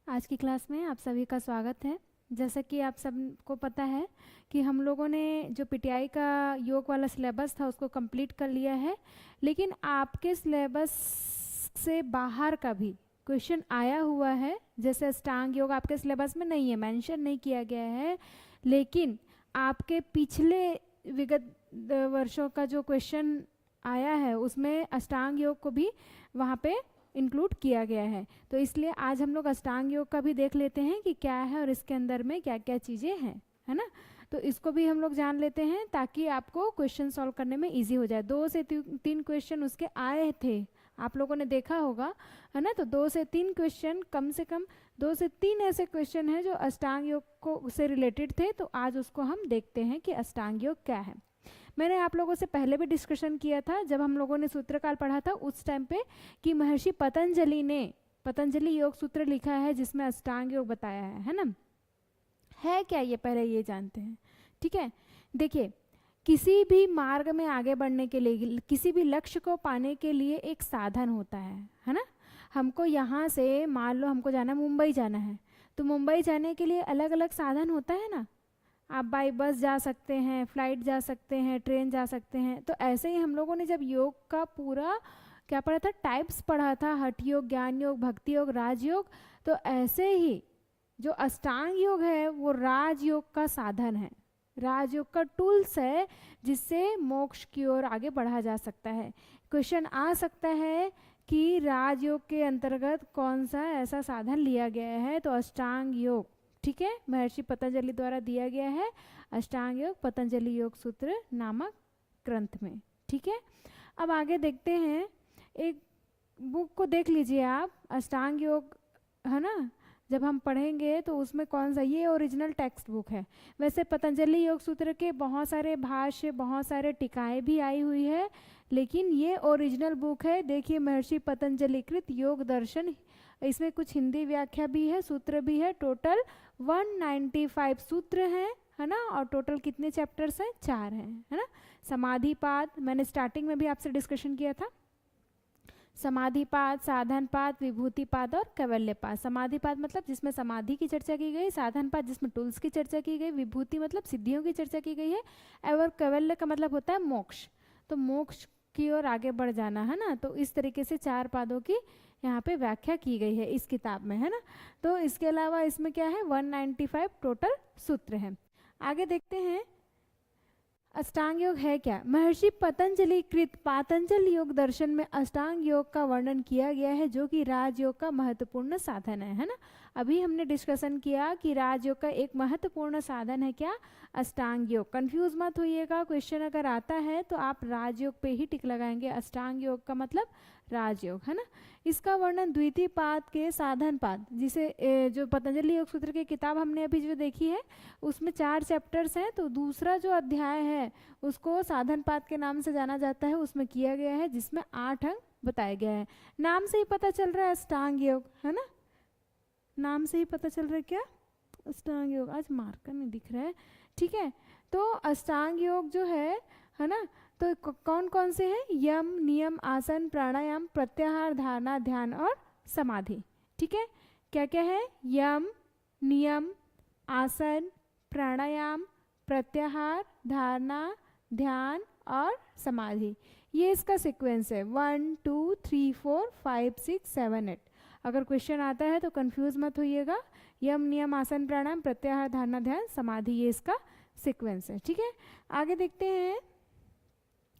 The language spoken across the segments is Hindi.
आज की क्लास में आप सभी का स्वागत है। जैसा कि आप सबको पता है कि हम लोगों ने जो पीटीआई का योग वाला सिलेबस था उसको कंप्लीट कर लिया है, लेकिन आपके सिलेबस से बाहर का भी क्वेश्चन आया हुआ है। जैसे अष्टांग योग आपके सिलेबस में नहीं है, मेंशन नहीं किया गया है, लेकिन आपके पिछले विगत वर्षों का जो क्वेश्चन आया है उसमें अष्टांग योग को भी वहाँ पे इंक्लूड किया गया है। तो इसलिए आज हम लोग अष्टांग योग का भी देख लेते हैं कि क्या है और इसके अंदर में क्या क्या चीज़ें हैं, है ना। तो इसको भी हम लोग जान लेते हैं ताकि आपको क्वेश्चन सॉल्व करने में इजी हो जाए। 2 से 3 क्वेश्चन उसके आए थे, आप लोगों ने देखा होगा, है ना। तो 2 से 3 क्वेश्चन, कम से कम 2 से 3 ऐसे क्वेश्चन हैं जो अष्टांग योग को से रिलेटेड थे। तो आज उसको हम देखते हैं कि अष्टांग योग क्या है। मैंने आप लोगों से पहले भी डिस्कशन किया था जब हम लोगों ने सूत्रकाल पढ़ा था उस टाइम पे कि महर्षि पतंजलि ने पतंजलि योग सूत्र लिखा है जिसमें अष्टांग योग बताया है ना। है क्या ये, पहले ये जानते हैं, ठीक है। देखिए, किसी भी मार्ग में आगे बढ़ने के लिए, किसी भी लक्ष्य को पाने के लिए एक साधन होता है ना। हमको यहाँ से मान लो हमको जाना, मुंबई जाना है, तो मुंबई जाने के लिए अलग अलग साधन होता है ना। आप बाई बस जा सकते हैं, फ्लाइट जा सकते हैं, ट्रेन जा सकते हैं। तो ऐसे ही हम लोगों ने जब योग का पूरा क्या पढ़ा था, टाइप्स पढ़ा था, हठ योग, ज्ञान योग, भक्ति योग, राजयोग, तो ऐसे ही जो अष्टांग योग है वो राजयोग का साधन है, राजयोग का टूल्स है जिससे मोक्ष की ओर आगे बढ़ा जा सकता है। क्वेश्चन आ सकता है कि राजयोग के अंतर्गत कौन सा ऐसा साधन लिया गया है, तो अष्टांग योग, ठीक है, महर्षि पतंजलि द्वारा दिया गया है अष्टांग योग पतंजलि योग सूत्र नामक ग्रंथ में, ठीक है। अब आगे देखते हैं, एक बुक को देख लीजिए आप, अष्टांग योग, है ना। जब हम पढ़ेंगे तो उसमें कौन सा, ये ओरिजिनल टेक्स्ट बुक है। वैसे पतंजलि योग सूत्र के बहुत सारे भाष्य, बहुत सारे टिकाएँ भी आई हुई है, लेकिन ये ओरिजिनल बुक है। देखिए, महर्षि पतंजलि कृत योग दर्शन, इसमें कुछ हिंदी व्याख्या भी है, सूत्र भी है। टोटल 195 सूत्र हैं, है ना। और टोटल कितने चैप्टर्स हैं, 4 हैं, है ना। समाधिपाद, मैंने स्टार्टिंग में भी आपसे डिस्कशन किया था। समाधिपाद, साधनपाद, विभूतिपाद और कैवल्यपाद। समाधिपाद मतलब जिसमें समाधि की चर्चा की गई, साधनपाद जिसमें टूल्स की चर्चा की गई, विभूति मतलब सिद्धियों की चर्चा की गई है, और कैवल्य का मतलब होता है मोक्ष, तो मोक्ष की ओर आगे बढ़ जाना, है ना। तो इस तरीके से 4 पादों की यहाँ पे व्याख्या की गई है इस किताब में, है ना। तो इसके अलावा इसमें क्या है, 195 टोटल सूत्र हैं। आगे देखते हैं अष्टांग योग है क्या। महर्षि पतंजलि कृत पातंजल योग दर्शन में अष्टांग योग का वर्णन किया गया है जो कि राजयोग का महत्वपूर्ण साधन है ना। अभी हमने डिस्कशन किया कि राजयोग का एक महत्वपूर्ण साधन है क्या, अष्टांग योग। कंफ्यूज मत होइएगा, क्वेश्चन अगर आता है तो आप राजयोग पे ही टिक लगाएंगे, अष्टांग योग का मतलब राजयोग, है ना। इसका वर्णन द्वितीय पाद के साधन पाद, जिसे जो पतंजलि योग सूत्र की किताब हमने अभी जो देखी है उसमें 4 चैप्टर्स हैं, तो दूसरा जो अध्याय है उसको साधन पाद के नाम से जाना जाता है, उसमें किया गया है, जिसमें 8 अंग बताया गया है। नाम से ही पता चल रहा है अष्टांग योग, है ना। नाम से ही पता चल रहा है क्या, अष्टांग योग। आज मार्कर नहीं दिख रहा है, ठीक है। तो अष्टांग योग जो है ना, तो कौन कौन से हैं, यम, नियम, आसन, प्राणायाम, प्रत्याहार, धारणा, ध्यान और समाधि, ठीक है। क्या क्या है, यम, नियम, आसन, प्राणायाम, प्रत्याहार, धारणा, ध्यान और समाधि, ये इसका सीक्वेंस है। 1 2 3 4 5 6 7 8। अगर क्वेश्चन आता है तो कंफ्यूज मत होइएगा, यम, नियम, आसन, प्राणायाम, प्रत्याहार, धारणा, ध्यान, समाधि, ये इसका सीक्वेंस है, ठीक है। आगे देखते हैं,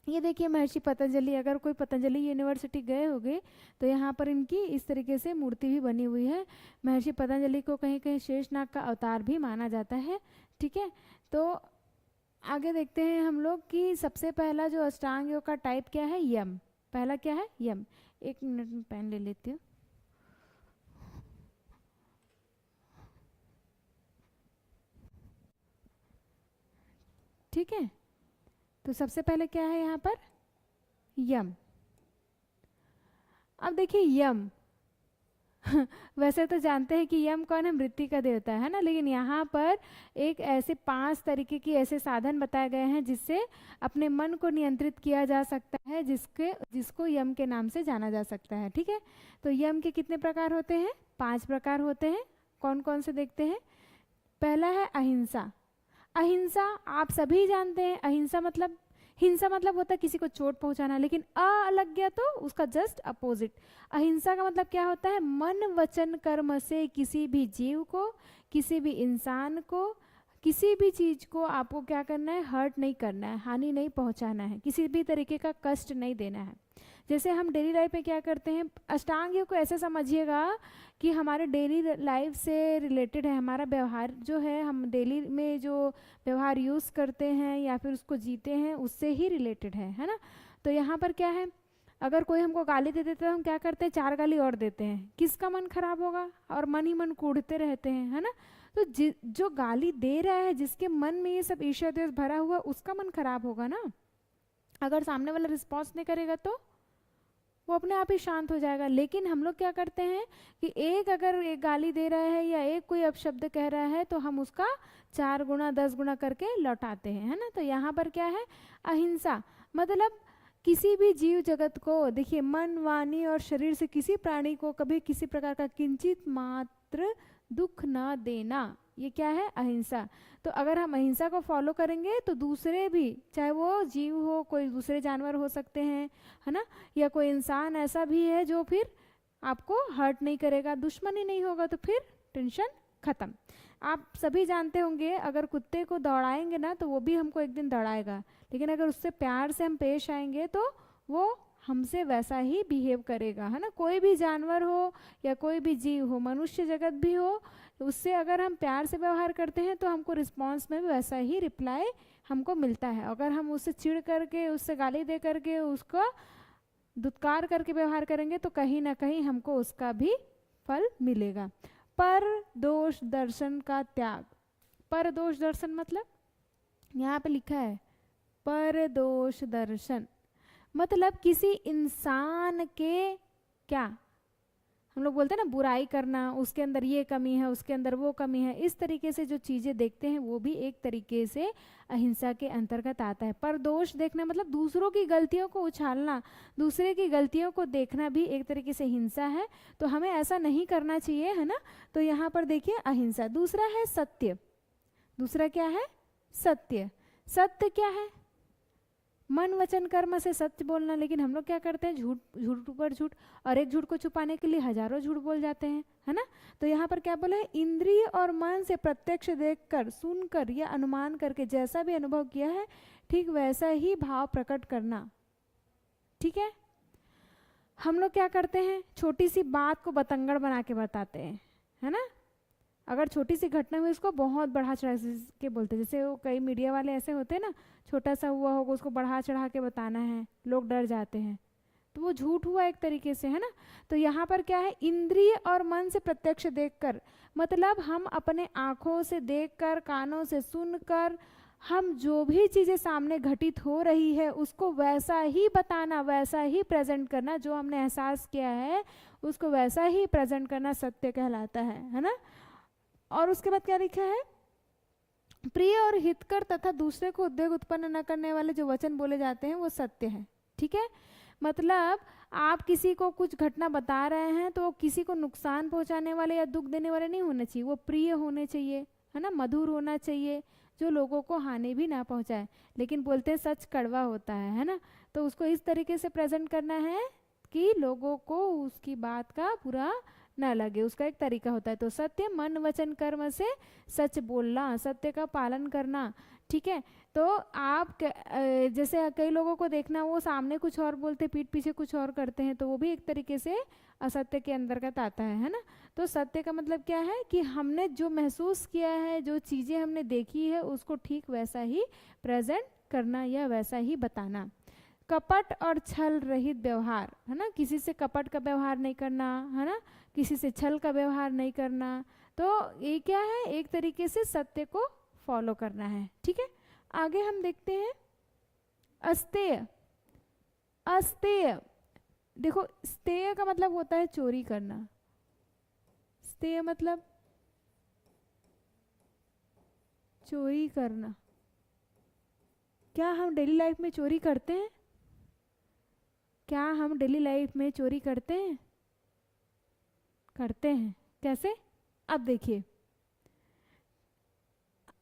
ये देखिए महर्षि पतंजलि, अगर कोई पतंजलि यूनिवर्सिटी गए होंगे तो यहाँ पर इनकी इस तरीके से मूर्ति भी बनी हुई है। महर्षि पतंजलि को कहीं कहीं शेषनाग का अवतार भी माना जाता है, ठीक है। तो आगे देखते हैं हम लोग कि सबसे पहला जो अष्टांग योग का टाइप क्या है, यम। पहला क्या है, यम। 1 मिनट में पेन ले लेती हूँ, ठीक है। तो सबसे पहले क्या है यहाँ पर, यम। अब देखिए यम वैसे तो जानते हैं कि यम कौन है, मृत्यु का देवता है ना, लेकिन यहाँ पर एक ऐसे 5 तरीके की ऐसे साधन बताए गए हैं जिससे अपने मन को नियंत्रित किया जा सकता है, जिसको यम के नाम से जाना जा सकता है, ठीक है। तो यम के कितने प्रकार होते हैं, 5 प्रकार होते हैं, कौन कौन से देखते हैं। पहला है अहिंसा। अहिंसा आप सभी जानते हैं, अहिंसा मतलब, हिंसा मतलब होता है किसी को चोट पहुंचाना, लेकिन अ लग गया तो उसका जस्ट अपोजिट। अहिंसा का मतलब क्या होता है, मन वचन कर्म से किसी भी जीव को, किसी भी इंसान को, किसी भी चीज को आपको क्या करना है, हर्ट नहीं करना है, हानि नहीं पहुंचाना है, किसी भी तरीके का कष्ट नहीं देना है। जैसे हम डेली लाइफ में क्या करते हैं, अष्टांग योग को ऐसे समझिएगा कि हमारे डेली लाइफ से रिलेटेड है, हमारा व्यवहार जो है, हम डेली में जो व्यवहार यूज़ करते हैं या फिर उसको जीते हैं उससे ही रिलेटेड है ना। तो यहाँ पर क्या है, अगर कोई हमको गाली दे देता है तो हम क्या करते हैं, 4 गाली और देते हैं, किसका मन खराब होगा, और मन ही मन कूटते रहते हैं, है ना। तो जो गाली दे रहा है, जिसके मन में ये सब ईर्ष्या द्वेष भरा हुआ, उसका मन खराब होगा ना। अगर सामने वाला रिस्पॉन्स नहीं करेगा तो वो अपने आप ही शांत हो जाएगा। लेकिन हम लोग क्या करते हैं कि एक अगर एक गाली दे रहा है या एक कोई अपशब्द कह रहा है तो हम उसका 4 गुना 10 गुना करके लौटाते हैं, है ना। तो यहाँ पर क्या है, अहिंसा मतलब किसी भी जीव जगत को, देखिए मन वाणी और शरीर से किसी प्राणी को कभी किसी प्रकार का किंचित मात्र दुख ना देना, ये क्या है, अहिंसा। तो अगर हम अहिंसा को फॉलो करेंगे तो दूसरे भी, चाहे वो जीव हो, कोई दूसरे जानवर हो सकते हैं, है ना, या कोई इंसान ऐसा भी है जो फिर आपको हर्ट नहीं करेगा, दुश्मनी नहीं होगा, तो फिर टेंशन खत्म। आप सभी जानते होंगे, अगर कुत्ते को दौड़ाएंगे ना तो वो भी हमको एक दिन दौड़ाएगा, लेकिन अगर उससे प्यार से हम पेश आएंगे तो वो हमसे वैसा ही बिहेव करेगा, है ना। कोई भी जानवर हो या कोई भी जीव हो, मनुष्य जगत भी हो, उससे अगर हम प्यार से व्यवहार करते हैं तो हमको रिस्पॉन्स में भी वैसा ही रिप्लाई हमको मिलता है। अगर हम उससे चिढ़ करके, उससे गाली दे करके, उसका दुत्कार करके व्यवहार करेंगे तो कहीं ना कहीं हमको उसका भी फल मिलेगा। पर दोष दर्शन का त्याग। पर दोष दर्शन मतलब यहाँ पे लिखा है पर दोष दर्शन, मतलब किसी इंसान के, क्या हम लोग बोलते हैं ना, बुराई करना, उसके अंदर ये कमी है, उसके अंदर वो कमी है, इस तरीके से जो चीज़ें देखते हैं वो भी एक तरीके से अहिंसा के अंतर्गत आता है। पर दोष देखना मतलब दूसरों की गलतियों को उछालना, दूसरे की गलतियों को देखना भी एक तरीके से हिंसा है। तो हमें ऐसा नहीं करना चाहिए, है ना। तो यहाँ पर देखिए अहिंसा। दूसरा है सत्य। दूसरा क्या है, सत्य। सत्य क्या है, मन वचन कर्म से सत्य बोलना। लेकिन हम लोग क्या करते हैं, झूठ, झूठ पर झूठ, और एक झूठ को छुपाने के लिए हजारों झूठ बोल जाते हैं, है ना। तो यहाँ पर क्या बोला है, इंद्रिय और मन से प्रत्यक्ष देखकर, सुनकर या अनुमान करके जैसा भी अनुभव किया है ठीक वैसा ही भाव प्रकट करना। ठीक है, हम लोग क्या करते हैं, छोटी सी बात को बतंगड़ बना के बताते हैं, है ना। अगर छोटी सी घटना हुई उसको बहुत बढ़ा चढ़ा के बोलते हैं। जैसे वो कई मीडिया वाले ऐसे होते हैं ना, छोटा सा हुआ होगा उसको बढ़ा चढ़ा के बताना है, लोग डर जाते हैं, तो वो झूठ हुआ एक तरीके से, है ना। तो यहाँ पर क्या है, इंद्रिय और मन से प्रत्यक्ष देखकर, मतलब हम अपने आँखों से देखकर, कानों से सुनकर, हम जो भी चीज़ें सामने घटित हो रही है उसको वैसा ही बताना, वैसा ही प्रेजेंट करना, जो हमने एहसास किया है उसको वैसा ही प्रेजेंट करना सत्य कहलाता है ना। और उसके बाद क्या लिखा है, प्रिय और हितकर तथा दूसरे को उद्वेग उत्पन्न न करने वाले जो वचन बोले जाते हैं वो सत्य है। ठीक है, मतलब आप किसी को कुछ घटना बता रहे हैं तो किसी को नुकसान पहुंचाने वाले या दुख देने वाले नहीं होने चाहिए, वो प्रिय होने चाहिए, है ना, मधुर होना चाहिए, जो लोगों को हानि भी ना पहुंचाए। लेकिन बोलते हैं सच कड़वा होता है ना। तो उसको इस तरीके से प्रेजेंट करना है कि लोगों को उसकी बात का बुरा ना लगे, उसका एक तरीका होता है। तो सत्य मन वचन कर्म से सच बोलना, सत्य का पालन करना। ठीक है, तो आप जैसे कई लोगों को देखना, वो सामने कुछ और बोलते, पीठ पीछे कुछ और करते हैं, तो वो भी एक तरीके से असत्य के अंतर्गत आता है ना। तो सत्य का मतलब क्या है कि हमने जो महसूस किया है, जो चीज़ें हमने देखी है उसको ठीक वैसा ही प्रेजेंट करना या वैसा ही बताना। कपट और छल रहित व्यवहार, है ना, किसी से कपट का व्यवहार नहीं करना, है ना, किसी से छल का व्यवहार नहीं करना। तो ये क्या है, एक तरीके से सत्य को फॉलो करना है। ठीक है, आगे हम देखते हैं अस्तेय। अस्तेय, देखो स्तेय का मतलब होता है चोरी करना। स्तेय मतलब चोरी करना। क्या हम डेली लाइफ में चोरी करते हैं? क्या हम डेली लाइफ में चोरी करते हैं? करते हैं। कैसे? अब देखिए,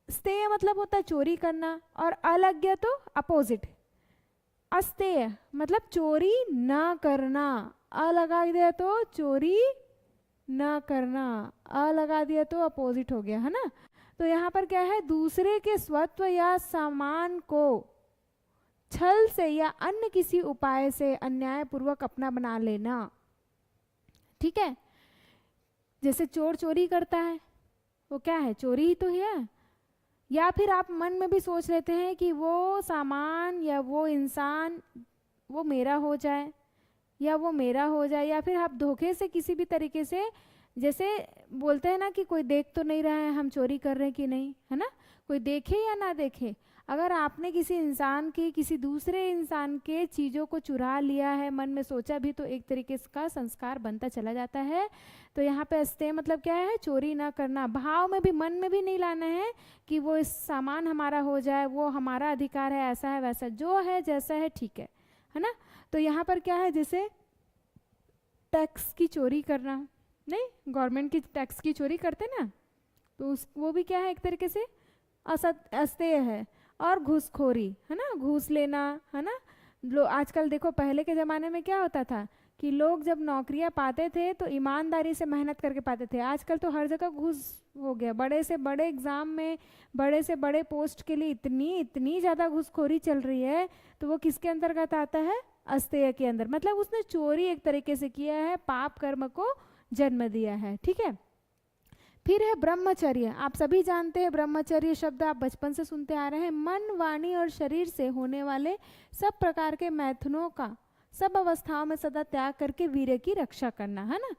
स्तेय मतलब होता है चोरी करना, और अलज्ञ तो अपोजिट। अस्तेय मतलब चोरी न करना, अ लगा दिया तो चोरी न करना, अ लगा दिया तो अपोजिट हो गया, है ना। तो यहाँ पर क्या है, दूसरे के स्वत्व या सामान को छल से या अन्य किसी उपाय से अन्यायपूर्वक अपना बना लेना। ठीक है, जैसे चोर चोरी करता है, वो क्या है, चोरी ही तो है। या फिर आप मन में भी सोच लेते हैं कि वो सामान या वो इंसान वो मेरा हो जाए, या वो मेरा हो जाए, या फिर आप धोखे से किसी भी तरीके से, जैसे बोलते हैं ना कि कोई देख तो नहीं रहा है हम चोरी कर रहे हैं कि नहीं, है ना, कोई देखे या ना देखे, अगर आपने किसी इंसान की, किसी दूसरे इंसान के चीज़ों को चुरा लिया है, मन में सोचा भी, तो एक तरीके का संस्कार बनता चला जाता है। तो यहाँ पे अस्तेय मतलब क्या है, चोरी ना करना। भाव में भी, मन में भी नहीं लाना है कि वो इस सामान हमारा हो जाए, वो हमारा अधिकार है, ऐसा है वैसा, जो है जैसा है ठीक है ना। तो यहाँ पर क्या है, जैसे टैक्स की चोरी करना, नहीं, गवर्नमेंट की टैक्स की चोरी करते ना, तो वो भी क्या है, एक तरीके से अस्तेय है। और घूसखोरी, है ना, घूस लेना, है ना। आजकल देखो, पहले के ज़माने में क्या होता था कि लोग जब नौकरियां पाते थे तो ईमानदारी से मेहनत करके पाते थे। आजकल तो हर जगह घूस हो गया, बड़े से बड़े एग्ज़ाम में, बड़े से बड़े पोस्ट के लिए इतनी ज़्यादा घूसखोरी चल रही है। तो वो किसके अंतर्गत आता है, अस्तेय के अंदर। मतलब उसने चोरी एक तरीके से किया है, पाप कर्म को जन्म दिया है। ठीक है, फिर है ब्रह्मचर्य। आप सभी जानते हैं ब्रह्मचर्य शब्द आप बचपन से सुनते आ रहे हैं। मन, वाणी और शरीर से होने वाले सब प्रकार के मैथुनों का सब अवस्थाओं में सदा त्याग करके वीर्य की रक्षा करना, है ना।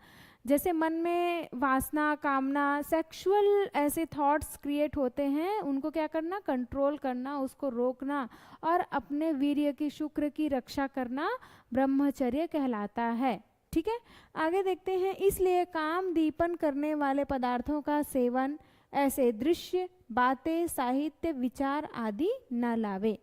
जैसे मन में वासना, कामना, सेक्सुअल ऐसे थॉट्स क्रिएट होते हैं, उनको क्या करना, कंट्रोल करना, उसको रोकना, और अपने वीर्य की, शुक्र की रक्षा करना ब्रह्मचर्य कहलाता है। ठीक है, आगे देखते हैं। इसलिए काम दीपन करने वाले पदार्थों का सेवन ऐसे दृश्य, बातें, साहित्य, विचार आदि न लावे।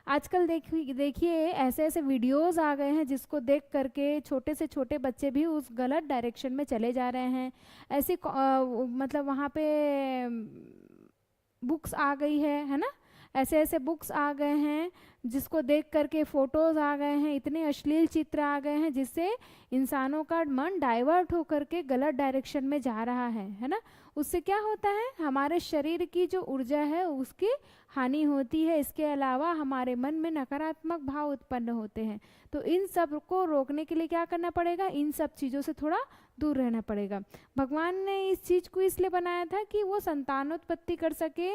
आजकल देखिए ऐसे ऐसे वीडियोस आ गए हैं जिसको देख करके छोटे से छोटे बच्चे भी उस गलत डायरेक्शन में चले जा रहे हैं। ऐसी मतलब वहाँ पे बुक्स आ गई है ना, ऐसे ऐसे बुक्स आ गए हैं जिसको देख करके फोटोज आ गए हैं, इतने अश्लील चित्र आ गए हैं जिससे इंसानों का मन डाइवर्ट होकर के गलत डायरेक्शन में जा रहा है ना। उससे क्या होता है, हमारे शरीर की जो ऊर्जा है उसकी हानि होती है। इसके अलावा हमारे मन में नकारात्मक भाव उत्पन्न होते हैं। तो इन सब को रोकने के लिए क्या करना पड़ेगा, इन सब चीज़ों से थोड़ा दूर रहना पड़ेगा। भगवान ने इस चीज़ को इसलिए बनाया था कि वो संतानोत्पत्ति कर सके,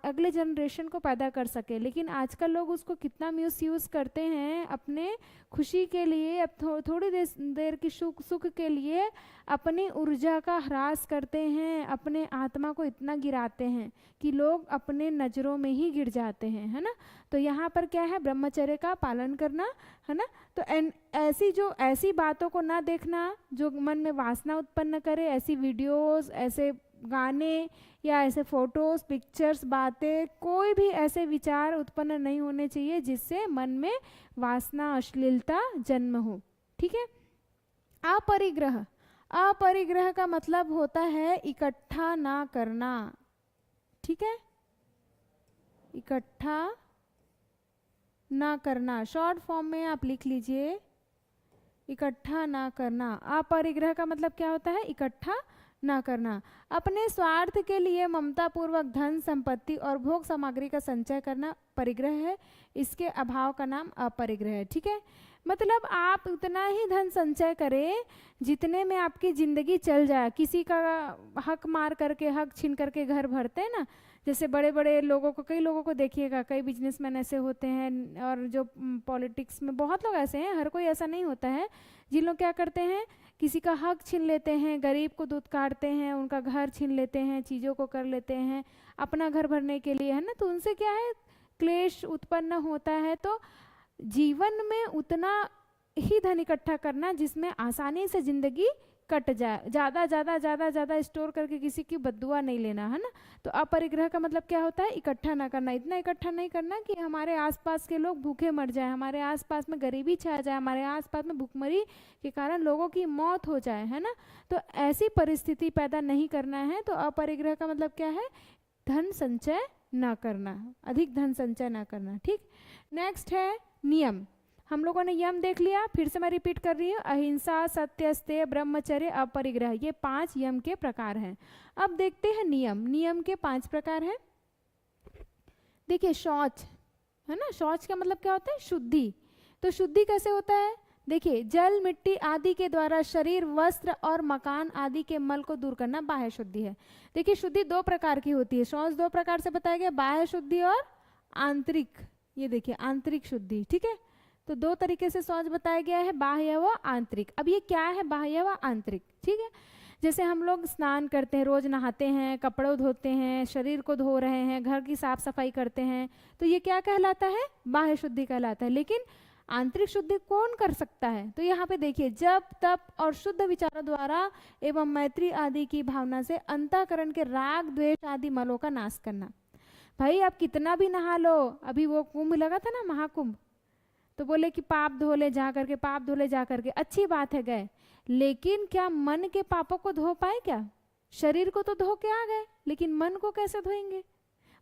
अगले जनरेशन को पैदा कर सके। लेकिन आजकल लोग उसको कितना मिसयूज़ करते हैं अपने खुशी के लिए, अब थोड़ी देर की सुख के लिए अपनी ऊर्जा का ह्रास करते हैं, अपने आत्मा को इतना गिराते हैं कि लोग अपने नज़रों में ही गिर जाते हैं, है ना। तो यहाँ पर क्या है, ब्रह्मचर्य का पालन करना, है ना। तो ऐसी बातों को ना देखना जो मन में वासना उत्पन्न करे, ऐसी वीडियोस, ऐसे गाने या ऐसे फोटोज, पिक्चर्स, बातें, कोई भी ऐसे विचार उत्पन्न नहीं होने चाहिए जिससे मन में वासना, अश्लीलता जन्म हो। ठीक है, अपरिग्रह। अपरिग्रह का मतलब होता है इकट्ठा ना करना। ठीक है, इकट्ठा ना करना, शॉर्ट फॉर्म में आप लिख लीजिए, इकट्ठा ना करना। अपरिग्रह का मतलब क्या होता है, इकट्ठा ना करना। अपने स्वार्थ के लिए ममता पूर्वक धन, संपत्ति और भोग सामग्री का संचय करना परिग्रह है। इसके अभाव का नाम अपरिग्रह है। ठीक है, मतलब आप उतना ही धन संचय करें जितने में आपकी जिंदगी चल जाए। किसी का हक मार करके, हक छीन करके घर भरते हैं ना, जैसे बड़े बड़े लोगों को, कई लोगों को देखिएगा, कई बिजनेसमैन ऐसे होते हैं, और जो पॉलिटिक्स में बहुत लोग ऐसे हैं, हर कोई ऐसा नहीं होता है, जिन लोग क्या करते हैं, किसी का हक छीन लेते हैं, गरीब को दूध काटते हैं, उनका घर छीन लेते हैं, चीज़ों को कर लेते हैं अपना घर भरने के लिए, है ना। तो उनसे क्या है, क्लेश उत्पन्न होता है। तो जीवन में उतना ही धन इकट्ठा करना जिसमें आसानी से जिंदगी कट जाए, ज़्यादा ज़्यादा ज़्यादा ज़्यादा स्टोर करके किसी की बद्दुआ नहीं लेना, है ना। तो अपरिग्रह का मतलब क्या होता है, इकट्ठा ना करना, इतना इकट्ठा नहीं करना कि हमारे आसपास के लोग भूखे मर जाए, हमारे आसपास में गरीबी छा जाए, हमारे आसपास में भूखमरी के कारण लोगों की मौत हो जाए, है ना। तो ऐसी परिस्थिति पैदा नहीं करना है। तो अपरिग्रह का मतलब क्या है, धन संचय ना करना, अधिक धन संचय ना करना, ठीक। नेक्स्ट है नियम। हम लोगों ने यम देख लिया, फिर से मैं रिपीट कर रही हूँ, अहिंसा, सत्य, स्तेय, ब्रह्मचर्य, अपरिग्रह, ये 5 यम के प्रकार हैं। अब देखते हैं नियम। नियम के 5 प्रकार हैं। देखिए शौच, है ना, शौच का मतलब क्या होता है, शुद्धि। तो शुद्धि कैसे होता है, देखिए जल, मिट्टी आदि के द्वारा शरीर, वस्त्र और मकान आदि के मल को दूर करना बाह्य शुद्धि है। देखिए शुद्धि 2 प्रकार की होती है, शौच 2 प्रकार से बताया गया, बाह्य शुद्धि और आंतरिक। ये देखिए आंतरिक शुद्धि, ठीक है। तो 2 तरीके से शौच बताया गया है, बाह्य व आंतरिक। अब ये क्या है बाह्य व आंतरिक, ठीक है। जैसे हम लोग स्नान करते हैं, रोज नहाते हैं, कपड़े धोते हैं, शरीर को धो रहे हैं, घर की साफ सफाई करते हैं, तो ये क्या कहलाता है, बाह्य शुद्धि कहलाता है। लेकिन आंतरिक शुद्धि कौन कर सकता है, तो यहाँ पे देखिए जप, तप और शुद्ध विचारों द्वारा एवं मैत्री आदि की भावना से अंतःकरण के राग, द्वेष आदि मलों का नाश करना। भाई आप कितना भी नहा लो, अभी वो कुंभ लगा था ना, महाकुंभ, तो बोले कि पाप धो ले जा करके, पाप धो ले जा करके, अच्छी बात है गए, लेकिन क्या मन के पापों को धो पाए क्या, शरीर को तो धो के आ गए, लेकिन मन को कैसे धोएंगे,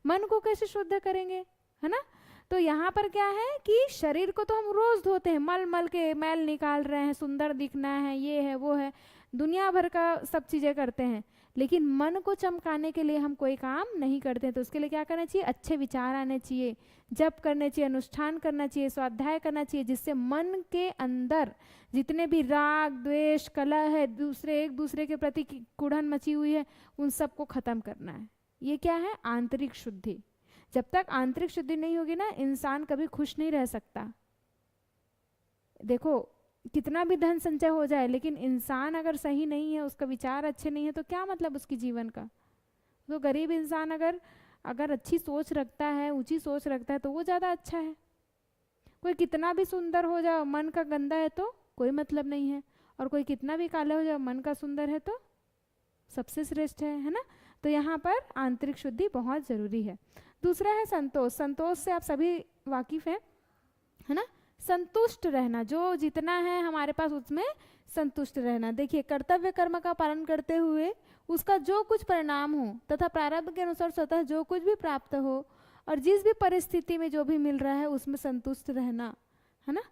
मन को कैसे शुद्ध करेंगे, है ना। तो यहाँ पर क्या है कि शरीर को तो हम रोज धोते हैं, मल मल के मैल निकाल रहे हैं, सुंदर दिखना है, ये है वो है, दुनिया भर का सब चीजें करते हैं, लेकिन मन को चमकाने के लिए हम कोई काम नहीं करते। तो उसके लिए क्या करना चाहिए, अच्छे विचार आने चाहिए, जप करने चाहिए, अनुष्ठान करना चाहिए, स्वाध्याय करना चाहिए, जिससे मन के अंदर जितने भी राग, द्वेष, कलह है, एक दूसरे के प्रति कुढ़न मची हुई है, उन सबको खत्म करना है। ये क्या है, आंतरिक शुद्धि। जब तक आंतरिक शुद्धि नहीं होगी ना, इंसान कभी खुश नहीं रह सकता। देखो कितना भी धन संचय हो जाए, लेकिन इंसान अगर सही नहीं है, उसका विचार अच्छे नहीं है, तो क्या मतलब उसकी जीवन का। तो गरीब इंसान अगर अच्छी सोच रखता है, ऊंची सोच रखता है, तो वो ज़्यादा अच्छा है। कोई कितना भी सुंदर हो जाए, मन का गंदा है तो कोई मतलब नहीं है, और कोई कितना भी काला हो जाए, मन का सुंदर है तो सबसे श्रेष्ठ है ना। तो यहाँ पर आंतरिक शुद्धि बहुत जरूरी है। दूसरा है संतोष। संतोष से आप सभी वाकिफ हैं, है ना। संतुष्ट रहना, जो जितना है हमारे पास उसमें संतुष्ट रहना। देखिए कर्तव्य कर्म का पालन करते हुए उसका जो कुछ परिणाम हो तथा प्रारब्ध के अनुसार स्वतः जो कुछ भी प्राप्त हो और जिस भी परिस्थिति में जो भी मिल रहा है उसमें संतुष्ट रहना, है ना।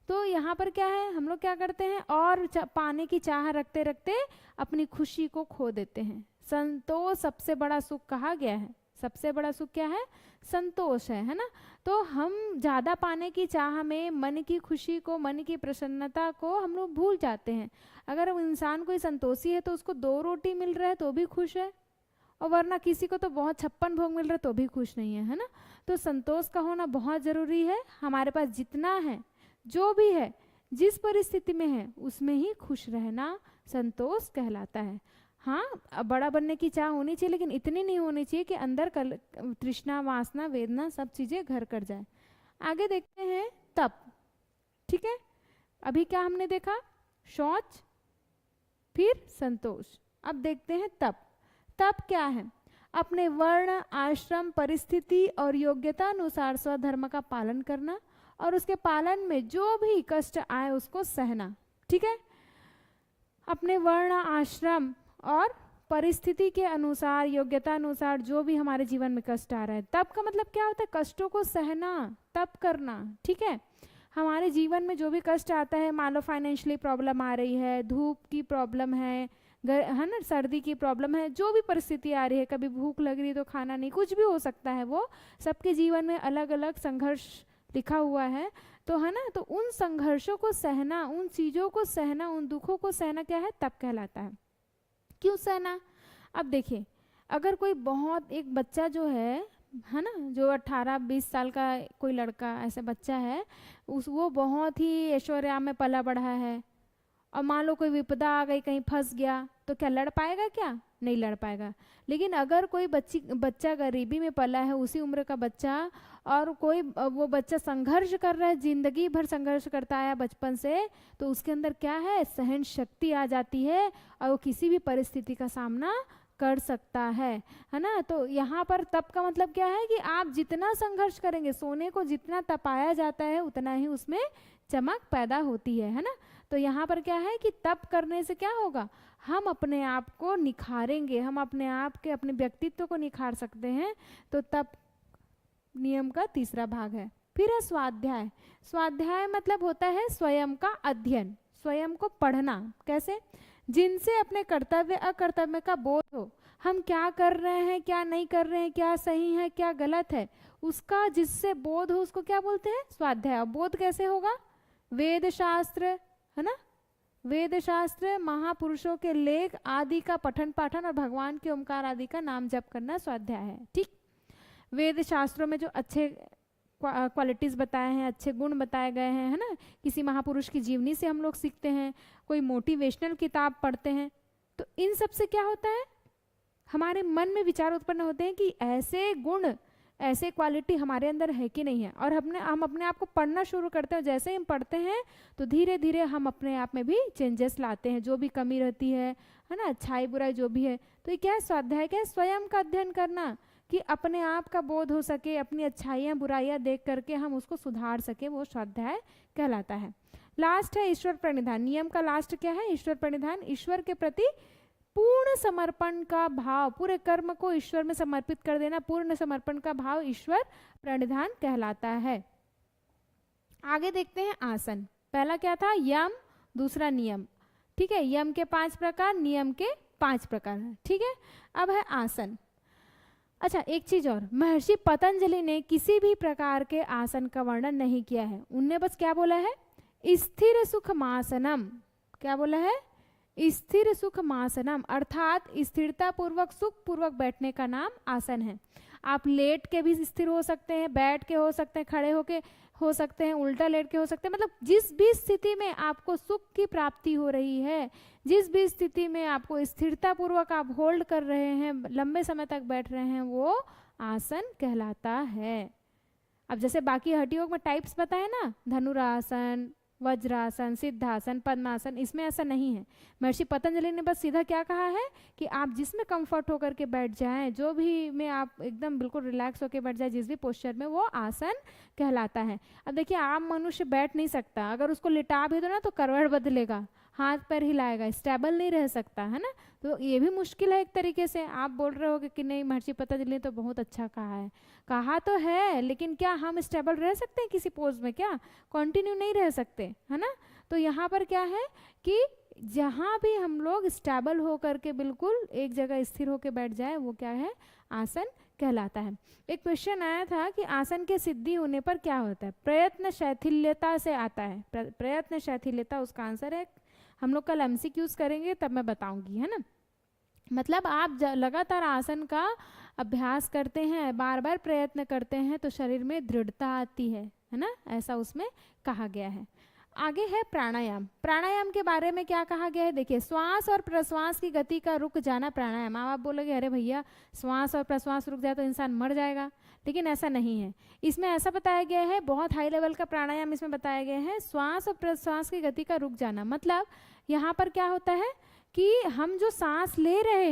तो यहाँ पर क्या है, हम लोग क्या करते हैं, और पाने की चाह रखते रखते अपनी खुशी को खो देते हैं। संतोष सबसे बड़ा सुख कहा गया है, सबसे बड़ा सुख क्या है, संतोष है ना। तो हम ज़्यादा पाने की चाह में मन की खुशी को, मन की प्रसन्नता को हम लोग भूल जाते हैं। अगर इंसान कोई संतोषी है तो उसको 2 रोटी मिल रहा है तो भी खुश है, और वरना किसी को तो बहुत 56 भोग मिल रहा है तो भी खुश नहीं है ना। तो संतोष का होना बहुत ज़रूरी है। हमारे पास जितना है, जो भी है, जिस परिस्थिति में है, उसमें ही खुश रहना संतोष कहलाता है। हाँ, बड़ा बनने की चाह होनी चाहिए, लेकिन इतनी नहीं होनी चाहिए कि अंदर तृष्णा, वासना, वेदना सब चीज़ें घर कर जाए। आगे देखते हैं तप, ठीक है। अभी क्या हमने देखा, शौच, फिर संतोष। अब देखते हैं तप। तप क्या है, अपने वर्ण, आश्रम, परिस्थिति और योग्यता अनुसार स्वधर्म का पालन करना और उसके पालन में जो भी कष्ट आए उसको सहना, ठीक है। अपने वर्ण, आश्रम और परिस्थिति के अनुसार, योग्यता अनुसार जो भी हमारे जीवन में कष्ट आ रहा है, तप का मतलब क्या होता है, कष्टों को सहना, तप करना, ठीक है। हमारे जीवन में जो भी कष्ट आता है, मान लो फाइनेंशियली प्रॉब्लम आ रही है, धूप की प्रॉब्लम है ना, सर्दी की प्रॉब्लम है, जो भी परिस्थिति आ रही है, कभी भूख लग रही है तो खाना नहीं, कुछ भी हो सकता है, वो सबके जीवन में अलग अलग संघर्ष लिखा हुआ है, तो है ना। तो उन संघर्षों को सहना, उन चीज़ों को सहना, उन दुखों को सहना क्या है, तप कहलाता है। क्यों सहना, अब देखिए, अगर कोई बहुत, एक बच्चा जो है ना, जो 18-20 साल का कोई लड़का, ऐसा बच्चा है, वो बहुत ही ऐश्वर्या में पला बढ़ा है, और मान लो कोई विपदा आ गई, कहीं फंस गया, तो क्या लड़ पाएगा? क्या नहीं लड़ पाएगा। लेकिन अगर कोई बच्चा गरीबी में पला है, उसी उम्र का बच्चा, और कोई वो बच्चा संघर्ष कर रहा है, जिंदगी भर संघर्ष करता आया बचपन से, तो उसके अंदर क्या है? सहन शक्ति आ जाती है और वो किसी भी परिस्थिति का सामना कर सकता है ना। तो यहाँ पर तप का मतलब क्या है कि आप जितना संघर्ष करेंगे, सोने को जितना तपाया जाता है उतना ही उसमें चमक पैदा होती है ना। तो यहाँ पर क्या है कि तप करने से क्या होगा? हम अपने आप को निखारेंगे, हम अपने आप के अपने व्यक्तित्व को निखार सकते हैं। तो तप नियम का तीसरा भाग है। फिर है स्वाध्याय। स्वाध्याय मतलब होता है स्वयं का अध्ययन, स्वयं को पढ़ना। कैसे? जिनसे अपने कर्तव्य अकर्तव्य का बोध हो, हम क्या कर रहे हैं, क्या नहीं कर रहे हैं, क्या सही है, क्या गलत है, उसका जिससे बोध हो उसको क्या बोलते हैं? स्वाध्याय। बोध कैसे होगा? वेद शास्त्र है ना, वेद शास्त्र, महापुरुषों के लेख आदि का पठन पाठन और भगवान के ओमकार आदि का नाम जप करना स्वाध्याय है। ठीक, वेद शास्त्रों में जो अच्छे क्वालिटीज बताए हैं, अच्छे गुण बताए गए हैं, है ना, किसी महापुरुष की जीवनी से हम लोग सीखते हैं, कोई मोटिवेशनल किताब पढ़ते हैं, तो इन सब से क्या होता है? हमारे मन में विचार उत्पन्न होते हैं कि ऐसे गुण, ऐसे क्वालिटी हमारे अंदर है कि नहीं है, और हम अपने आप को पढ़ना शुरू करते हैं। जैसे हम पढ़ते हैं तो धीरे धीरे हम अपने आप में भी चेंजेस लाते हैं, जो भी कमी रहती है ना, अच्छाई बुराई जो भी है। तो ये क्या है? स्वाध्याय क्या है? स्वयं का अध्ययन करना, कि अपने आप का बोध हो सके, अपनी अच्छाइयाँ बुराइयाँ देख करके हम उसको सुधार सके, वो स्वाध्याय कहलाता है। लास्ट है ईश्वर प्रणिधान। नियम का लास्ट क्या है? ईश्वर प्रणिधान। ईश्वर के प्रति पूर्ण समर्पण का भाव, पूरे कर्म को ईश्वर में समर्पित कर देना, पूर्ण समर्पण का भाव ईश्वर प्रणिधान कहलाता है। आगे देखते हैं आसन। पहला क्या था? यम, दूसरा नियम। ठीक है, यम के 5 प्रकार, नियम के 5 प्रकार है। ठीक है, अब है आसन। अच्छा, एक चीज और, महर्षि पतंजलि ने किसी भी प्रकार के आसन का वर्णन नहीं किया है। उनने बस क्या बोला है? स्थिर सुखमासनम। क्या बोला है? स्थिर सुखमासनम, अर्थात स्थिरता पूर्वक सुख पूर्वक बैठने का नाम आसन है। आप लेट के भी स्थिर हो सकते हैं, बैठ के हो सकते हैं, खड़े होके हो सकते हैं, उल्टा लेट के हो सकते हैं, मतलब जिस भी स्थिति में आपको सुख की प्राप्ति हो रही है, जिस भी स्थिति में आपको स्थिरता पूर्वक आप होल्ड कर रहे हैं, लंबे समय तक बैठ रहे हैं, वो आसन कहलाता है। अब जैसे बाकी हड्डियों में टाइप्स बताए ना, धनुरासन, वज्रासन, सिद्धासन, पद्मासन, इसमें ऐसा नहीं है। महर्षि पतंजलि ने बस सीधा क्या कहा है कि आप जिसमें कंफर्ट होकर के बैठ जाएं, जो भी में आप एकदम बिल्कुल रिलैक्स होकर बैठ जाए, जिस भी पोस्चर में, वो आसन कहलाता है। अब देखिए, आम मनुष्य बैठ नहीं सकता, अगर उसको लिटा भी दो ना तो करवट बदलेगा, हाथ पैर हिलाएगा, स्टेबल नहीं रह सकता, है ना। तो ये भी मुश्किल है एक तरीके से। आप बोल रहे हो कि नहीं, महर्षि पतंजलि ने तो बहुत अच्छा कहा है, कहा तो है, लेकिन क्या हम स्टेबल रह सकते हैं किसी पोज में? क्या कंटिन्यू नहीं रह सकते, है ना। तो यहाँ पर क्या है कि जहाँ भी हम लोग स्टेबल होकर के बिल्कुल एक जगह स्थिर होकर बैठ जाए, वो क्या है? आसन कहलाता है। एक क्वेश्चन आया था कि आसन के सिद्धि होने पर क्या होता है? प्रयत्न शैथिल्यता से आता है। प्रयत्न शैथिल्यता उसका आंसर है। हम लोग कल एमसीक्यूज करेंगे तब मैं बताऊंगी, है ना। मतलब आप लगातार आसन का अभ्यास करते हैं, बार बार प्रयत्न करते हैं, तो शरीर में दृढ़ता आती है ना, ऐसा उसमें कहा गया है। आगे है प्राणायाम। प्राणायाम के बारे में क्या कहा गया है? देखिए, श्वास और प्रश्वास की गति का रुक जाना प्राणायाम। आप बोलोगे अरे भैया, श्वास और प्रश्वास रुक जाए तो इंसान मर जाएगा, लेकिन ऐसा नहीं है। इसमें ऐसा बताया गया है, बहुत हाई लेवल का प्राणायाम इसमें बताया गया है। श्वास और प्रश्वास की गति का रुक जाना मतलब यहाँ पर क्या होता है कि हम जो सांस ले रहे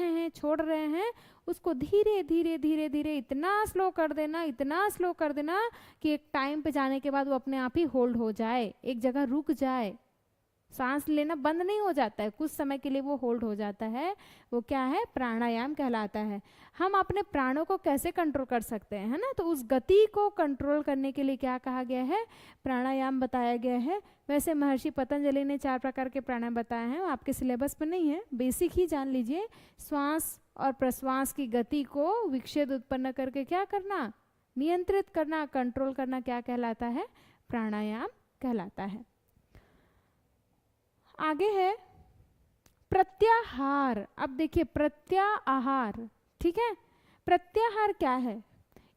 हैं, छोड़ रहे हैं, उसको धीरे धीरे धीरे धीरे इतना स्लो कर देना, इतना स्लो कर देना कि एक टाइम पे जाने के बाद वो अपने आप ही होल्ड हो जाए, एक जगह रुक जाए, सांस लेना बंद नहीं हो जाता है, कुछ समय के लिए वो होल्ड हो जाता है। वो क्या है? प्राणायाम कहलाता है। हम अपने प्राणों को कैसे कंट्रोल कर सकते हैं, है ना। तो उस गति को कंट्रोल करने के लिए क्या कहा गया है? प्राणायाम बताया गया है। वैसे महर्षि पतंजलि ने 4 प्रकार के प्राणायाम बताए हैं, आपके सिलेबस में नहीं है, बेसिक ही जान लीजिए। श्वास और प्रश्वास की गति को विक्षेप उत्पन्न करके क्या करना? नियंत्रित करना, कंट्रोल करना, क्या कहलाता है? प्राणायाम कहलाता है। आगे है प्रत्याहार। अब देखिए, प्रत्याहार, ठीक है, प्रत्याहार क्या है?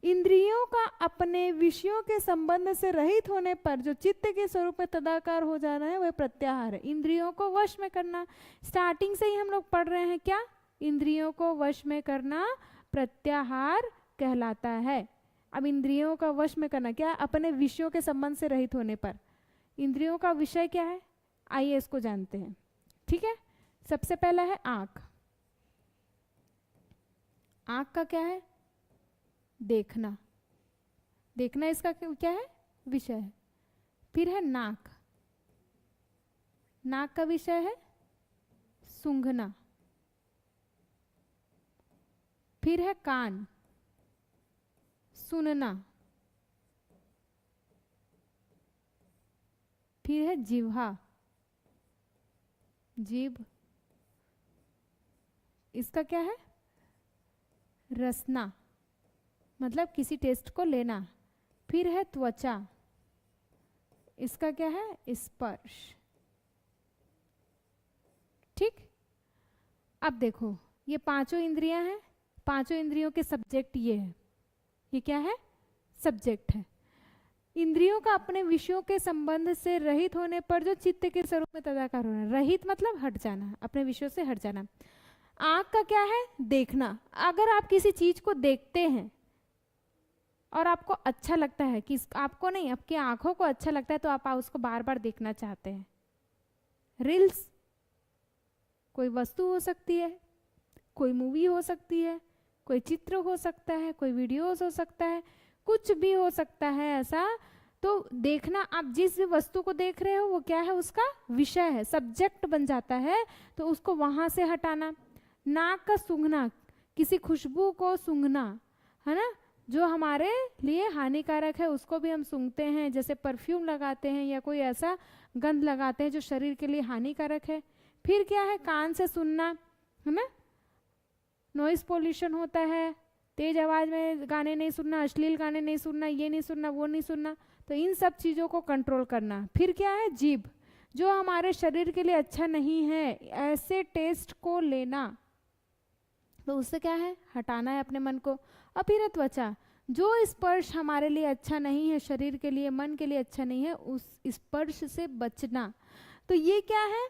इंद्रियों का अपने विषयों के संबंध से रहित होने पर जो चित्त के स्वरूप में तदाकार हो जाना है वह प्रत्याहार है। इंद्रियों को वश में करना, स्टार्टिंग से ही हम लोग पढ़ रहे हैं क्या, इंद्रियों को वश में करना प्रत्याहार कहलाता है। अब इंद्रियों का वश में करना क्या, अपने विषयों के संबंध से रहित होने पर। इंद्रियों का विषय क्या है, आइए इसको जानते हैं। ठीक है, सबसे पहला है आंख। आंख का क्या है, देखना, देखना इसका क्या है, विषय है। फिर है नाक, नाक का विषय है सूंघना। फिर है कान, सुनना। फिर है जिह्वा, जीभ, इसका क्या है, रसना, मतलब किसी टेस्ट को लेना। फिर है त्वचा, इसका क्या है, स्पर्श। ठीक, अब देखो ये पांचों इंद्रियां हैं, पांचों इंद्रियों के सब्जेक्ट ये है, ये क्या है, सब्जेक्ट है। इंद्रियों का अपने विषयों के संबंध से रहित होने पर जो चित्त के स्वरूप में तदाकार होना, रहित मतलब हट जाना, अपने विषयों से हट जाना। आंख का क्या है, देखना। अगर आप किसी चीज को देखते हैं और आपको अच्छा लगता है, कि आपको नहीं, आपकी आंखों को अच्छा लगता है, तो आप उसको बार बार देखना चाहते हैं। रील्स, कोई वस्तु हो सकती है, कोई मूवी हो सकती है, कोई चित्र हो सकता है, कोई वीडियोस हो सकता है, कुछ भी हो सकता है ऐसा। तो देखना, आप जिस भी वस्तु को देख रहे हो वो क्या है, उसका विषय है, सब्जेक्ट बन जाता है, तो उसको वहां से हटाना। नाक का सूंघना, किसी खुशबू को सूंघना, है ना, जो हमारे लिए हानिकारक है उसको भी हम सूंघते हैं, जैसे परफ्यूम लगाते हैं या कोई ऐसा गंध लगाते हैं जो शरीर के लिए हानिकारक है। फिर क्या है, कान से सुनना, है ना, नॉइस पोल्यूशन होता है, तेज आवाज में गाने नहीं सुनना, अश्लील गाने नहीं सुनना, ये नहीं सुनना, वो नहीं सुनना, तो इन सब चीज़ों को कंट्रोल करना। फिर क्या है, जीभ, जो हमारे शरीर के लिए अच्छा नहीं है ऐसे टेस्ट को लेना, तो उससे क्या है, हटाना है अपने मन को। और फिर है त्वचा, जो स्पर्श हमारे लिए अच्छा नहीं है, शरीर के लिए, मन के लिए अच्छा नहीं है, उस स्पर्श से बचना। तो ये क्या है,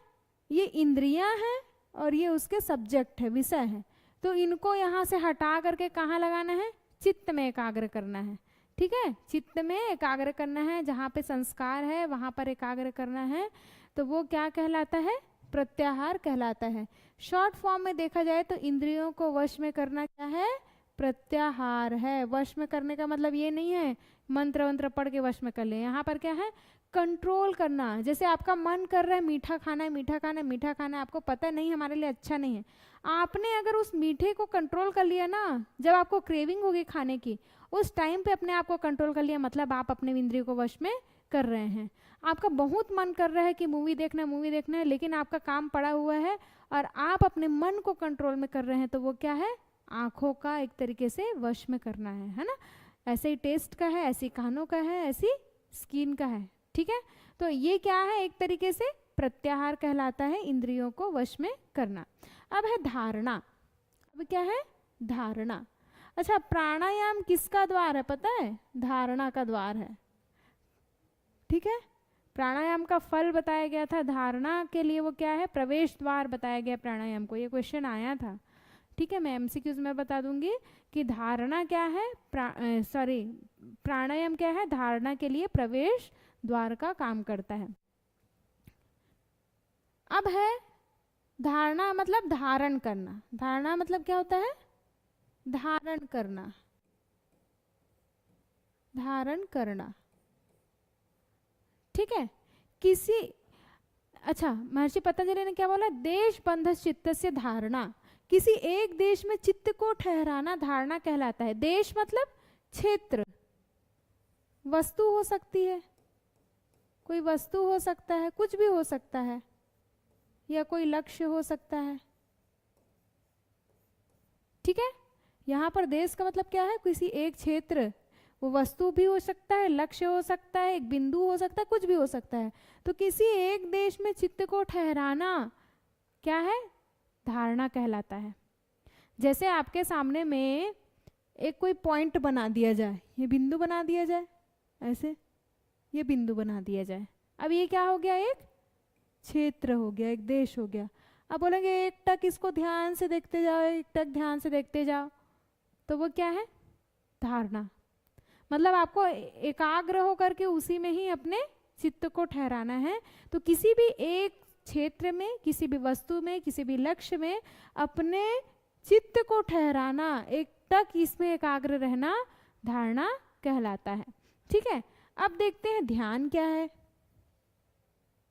ये इंद्रियां हैं और ये उसके सब्जेक्ट है, विषय है। तो इनको यहाँ से हटा करके कहाँ लगाना है, चित्त में एकाग्र करना है। ठीक है, चित्त में एकाग्र करना है, जहाँ पे संस्कार है वहाँ पर एकाग्र करना है। तो वो क्या कहलाता है, प्रत्याहार कहलाता है। शॉर्ट फॉर्म में देखा जाए तो इंद्रियों को वश में करना क्या है, प्रत्याहार है। वश में करने का मतलब ये नहीं है मंत्र वंत्र पढ़ के वश में कर ले, यहाँ पर क्या है, कंट्रोल करना। जैसे आपका मन कर रहा है मीठा खाना है, मीठा खाना है, मीठा खाना है, आपको पता नहीं हमारे लिए अच्छा नहीं है, आपने अगर उस मीठे को कंट्रोल कर लिया ना, जब आपको क्रेविंग होगी खाने की, उस टाइम पे अपने आप को कंट्रोल कर लिया, मतलब आप अपने इंद्रियों को वश में कर रहे हैं। आपका बहुत मन कर रहा है कि मूवी देखना है, लेकिन आपका काम पड़ा हुआ है और आप अपने मन को कंट्रोल में कर रहे हैं, तो वो क्या है, आंखों का एक तरीके से वश में करना है ना। ऐसे ही टेस्ट का है, ऐसी कानों का है, ऐसी स्किन का है। ठीक है, तो ये क्या है, एक तरीके से प्रत्याहार कहलाता है, इंद्रियों को वश में करना। अब है धारणा। अब क्या है, धारणा। अच्छा, प्राणायाम किसका द्वार है पता है, धारणा का द्वार है। ठीक है, प्राणायाम का फल बताया गया था, धारणा के लिए वो क्या है, प्रवेश द्वार बताया गया प्राणायाम को। ये क्वेश्चन आया था। ठीक है, मैं एमसीक्यूज में बता दूंगी कि धारणा क्या है, प्राणायाम क्या है, धारणा के लिए प्रवेश द्वार का काम करता है। अब है धारणा, मतलब धारण करना। धारणा मतलब क्या होता है, धारण करना, धारण करना। ठीक है, किसी, अच्छा, महर्षि पतंजलि ने क्या बोला, देश बंध चित्त से धारणा, किसी एक देश में चित्त को ठहराना धारणा कहलाता है। देश मतलब क्षेत्र, वस्तु हो सकती है, कोई वस्तु हो सकता है, कुछ भी हो सकता है, या कोई लक्ष्य हो सकता है। ठीक है, यहाँ पर देश का मतलब क्या है, किसी एक क्षेत्र, वो वस्तु भी हो सकता है, लक्ष्य हो सकता है, एक बिंदु हो सकता है, कुछ भी हो सकता है। तो किसी एक देश में चित्त को ठहराना क्या है, धारणा कहलाता है। जैसे आपके सामने में एक कोई पॉइंट बना दिया जाए, ये बिंदु बना दिया जाए, ऐसे ये बिंदु बना दिया जाए। अब ये क्या हो गया, एक क्षेत्र हो गया, एक देश हो गया। अब बोलेंगे एक टक इसको ध्यान से देखते जाओ, एक टक ध्यान से देखते जाओ, तो वो क्या है, धारणा। मतलब आपको एकाग्र होकर के उसी में ही अपने चित्त को ठहराना है। तो किसी भी एक क्षेत्र में, किसी भी वस्तु में, किसी भी लक्ष्य में अपने चित्त को ठहराना, एक टक इसमें एकाग्र रहना धारणा कहलाता है। ठीक है, अब देखते हैं ध्यान क्या है।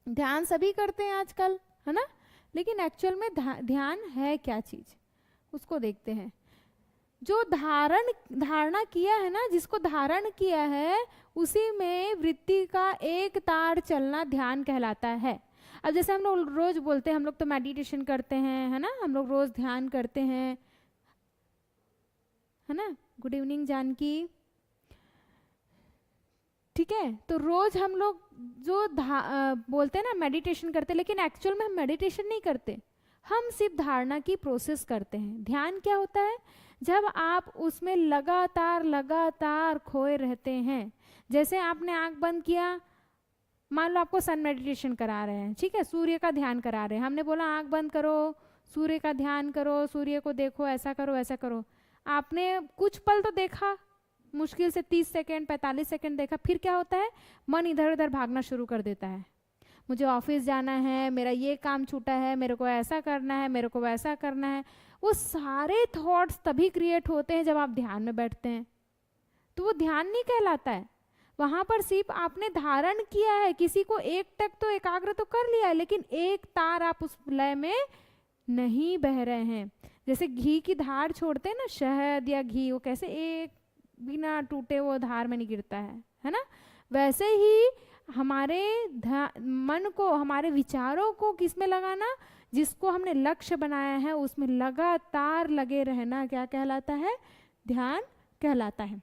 ध्यान सभी करते हैं आजकल, है ना, लेकिन एक्चुअल में ध्यान है क्या चीज, उसको देखते हैं। जो धारणा किया है ना, जिसको धारण किया है, उसी में वृत्ति का एक तार चलना ध्यान कहलाता है। अब जैसे हम लोग रोज बोलते हैं, हम लोग तो मेडिटेशन करते हैं, है ना, हम लोग रोज ध्यान करते हैं, है ना। Good evening Janaki. ठीक है, तो रोज हम लोग जो बोलते हैं ना मेडिटेशन करते हैं, लेकिन एक्चुअल में हम मेडिटेशन नहीं करते, हम सिर्फ धारणा की प्रोसेस करते हैं। ध्यान क्या होता है, जब आप उसमें लगातार खोए रहते हैं। जैसे आपने आंख बंद किया, मान लो आपको सन मेडिटेशन करा रहे हैं, ठीक है, सूर्य का ध्यान करा रहे हैं, हमने बोला आंख बंद करो, सूर्य का ध्यान करो, सूर्य को देखो, ऐसा करो वैसा करो। आपने कुछ पल तो देखा, मुश्किल से 30 सेकेंड 45 सेकेंड देखा, फिर क्या होता है, मन इधर उधर भागना शुरू कर देता है। मुझे ऑफिस जाना है, मेरा ये काम छूटा है, मेरे को ऐसा करना है, मेरे को वैसा करना है। वो सारे थॉट्स तभी क्रिएट होते हैं जब आप ध्यान में बैठते हैं, तो वो ध्यान नहीं कहलाता है। वहां पर सिर्फ आपने धारण किया है, किसी को एक टक तो एकाग्र तो कर लिया है, लेकिन एक तार आप उस लय में नहीं बह रहे हैं। जैसे घी की धार छोड़ते हैं ना, शहद या घी, वो कैसे एक बिना टूटे वो धार में नहीं गिरता है ना। वैसे ही हमारे मन को, हमारे विचारों को किस में लगाना, जिसको हमने लक्ष्य बनाया है उसमें लगातार लगे रहना क्या कहलाता है, ध्यान कहलाता है।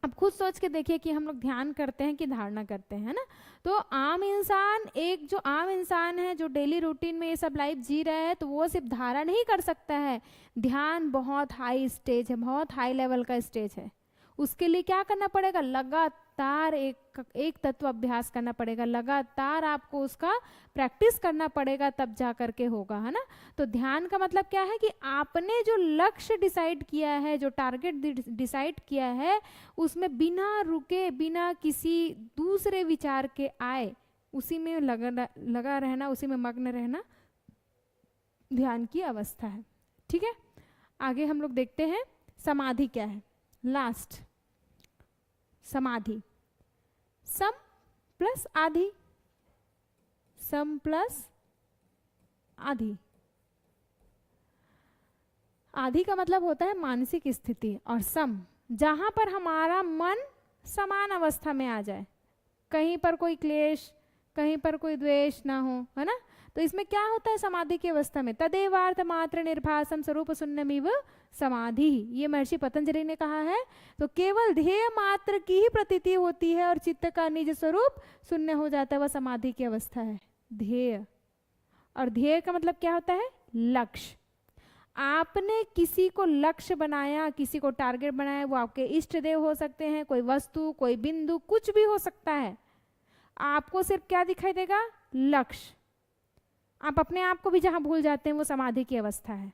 अब खुद सोच के देखिए कि हम लोग ध्यान करते हैं कि धारणा करते हैं, है ना। तो आम इंसान, एक जो आम इंसान है जो डेली रूटीन में ये सब लाइफ जी रहा है, तो वो सिर्फ धारणा नहीं कर सकता है, ध्यान बहुत हाई स्टेज है, बहुत हाई लेवल का स्टेज है। उसके लिए क्या करना पड़ेगा, लगातार एक तत्व अभ्यास करना पड़ेगा, लगातार आपको उसका प्रैक्टिस करना पड़ेगा, तब जा करके होगा, है ना। तो ध्यान का मतलब क्या है कि आपने जो लक्ष्य डिसाइड किया है, जो टारगेट डिसाइड किया है, उसमें बिना रुके, बिना किसी दूसरे विचार के आए, उसी में लगा रहना, उसी में मग्न रहना ध्यान की अवस्था है। ठीक है, आगे हम लोग देखते हैं समाधि क्या है। लास्ट, समाधि, सम प्लस आधि, सम प्लस आधि। आधि का मतलब होता है मानसिक स्थिति, और सम जहां पर हमारा मन समान अवस्था में आ जाए, कहीं पर कोई क्लेश, कहीं पर कोई द्वेष ना हो, है ना। तो इसमें क्या होता है समाधि की अवस्था में, तदेवार्थ मात्र निर्भासम स्वरूप शून्यमिव समाधि, ये महर्षि पतंजलि ने कहा है। तो केवल ध्येय मात्र की ही प्रतीति होती है और चित्त का निज स्वरूप शून्य हो जाता है, वह समाधि की अवस्था है। ध्येय, और ध्येय का मतलब क्या होता है, लक्ष्य। आपने किसी को लक्ष्य बनाया, किसी को टारगेट बनाया, वो आपके इष्ट देव हो सकते हैं, कोई वस्तु, कोई बिंदु, कुछ भी हो सकता है। आपको सिर्फ क्या दिखाई देगा, लक्ष्य। आप अपने आप को भी जहां भूल जाते हैं, वो समाधि की अवस्था है।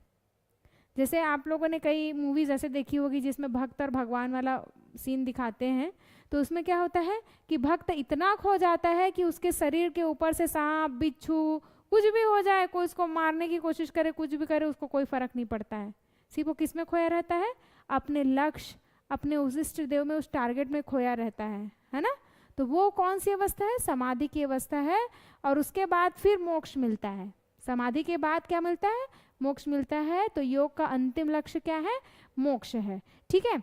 जैसे आप लोगों ने कई मूवीज ऐसे देखी होगी जिसमें भक्त और भगवान वाला सीन दिखाते हैं, तो उसमें क्या होता है कि भक्त इतना खो जाता है कि उसके शरीर के ऊपर से सांप, बिच्छू, कुछ भी हो जाए, कोई उसको मारने की कोशिश करे, कुछ भी करे, उसको कोई फर्क नहीं पड़ता है। सिर्फ वो किस में खोया रहता है, अपने लक्ष्य, अपने उस इष्ट देव में, उस टारगेट में खोया रहता है ना। तो वो कौन सी अवस्था है, समाधि की अवस्था है। और उसके बाद फिर मोक्ष मिलता है। समाधि के बाद क्या मिलता है, मोक्ष मिलता है। तो योग का अंतिम लक्ष्य क्या है, मोक्ष है। ठीक है,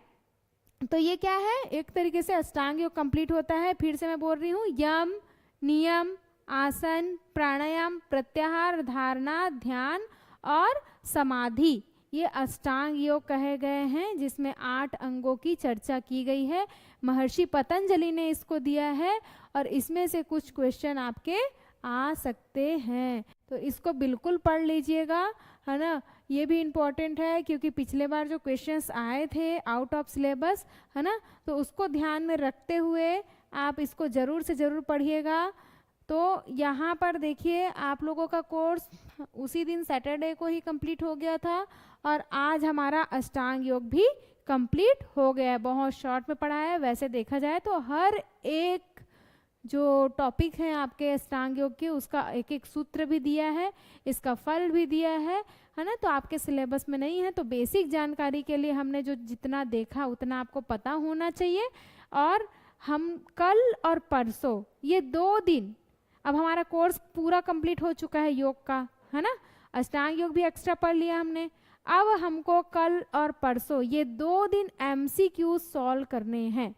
तो ये क्या है, एक तरीके से अष्टांग योग कंप्लीट होता है। फिर से मैं बोल रही हूँ, यम, नियम, आसन, प्राणायाम, प्रत्याहार, धारणा, ध्यान और समाधि, ये अष्टांग योग कहे गए हैं, जिसमें 8 अंगों की चर्चा की गई है। महर्षि पतंजलि ने इसको दिया है, और इसमें से कुछ क्वेश्चन आपके आ सकते हैं। तो इसको बिल्कुल पढ़ लीजिएगा, है ना। ये भी इम्पॉर्टेंट है क्योंकि पिछले बार जो क्वेश्चंस आए थे आउट ऑफ सिलेबस, है ना, तो उसको ध्यान में रखते हुए आप इसको ज़रूर से ज़रूर पढ़िएगा। तो यहाँ पर देखिए आप लोगों का कोर्स उसी दिन सैटरडे को ही कंप्लीट हो गया था और आज हमारा अष्टांग योग भी कंप्लीट हो गया है। बहुत शॉर्ट में पढ़ा है, वैसे देखा जाए तो हर एक जो टॉपिक है आपके अष्टांग योग के उसका एक एक सूत्र भी दिया है, इसका फल भी दिया है ना। तो आपके सिलेबस में नहीं है तो बेसिक जानकारी के लिए हमने जो जितना देखा उतना आपको पता होना चाहिए। और हम कल और परसों ये 2 दिन, अब हमारा कोर्स पूरा कंप्लीट हो चुका है योग का, है ना। अष्टांग योग भी एक्स्ट्रा पढ़ लिया हमने। अब हमको कल और परसों ये 2 दिन MCQ सॉल्व करने हैं।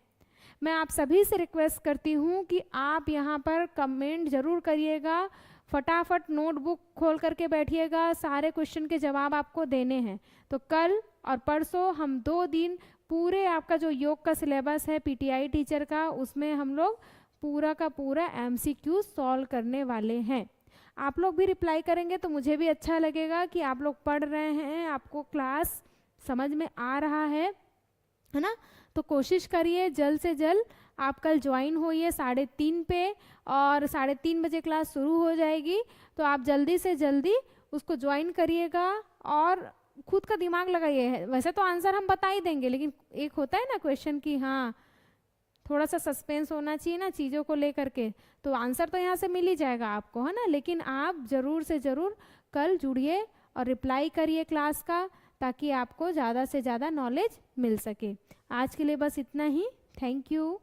मैं आप सभी से रिक्वेस्ट करती हूँ कि आप यहाँ पर कमेंट जरूर करिएगा, फटाफट नोटबुक खोल करके बैठिएगा, सारे क्वेश्चन के जवाब आपको देने हैं। तो कल और परसों हम 2 दिन पूरे आपका जो योग का सिलेबस है PTI टीचर का, उसमें हम लोग पूरा का पूरा MCQ सॉल्व करने वाले हैं। आप लोग भी रिप्लाई करेंगे तो मुझे भी अच्छा लगेगा कि आप लोग पढ़ रहे हैं, आपको क्लास समझ में आ रहा है ना। तो कोशिश करिए जल्द से जल्द आप कल ज्वाइन होइए 3:30 पे, और 3:30 बजे क्लास शुरू हो जाएगी। तो आप जल्दी से जल्दी उसको ज्वाइन करिएगा और खुद का दिमाग लगाइए। वैसे तो आंसर हम बता ही देंगे, लेकिन एक होता है ना क्वेश्चन की हाँ थोड़ा सा सस्पेंस होना चाहिए ना चीज़ों को लेकर के। तो आंसर तो यहाँ से मिल ही जाएगा आपको, है ना। लेकिन आप ज़रूर से ज़रूर कल जुड़िए और रिप्लाई करिए क्लास का, ताकि आपको ज़्यादा से ज़्यादा नॉलेज मिल सके। आज के लिए बस इतना ही। Thank you.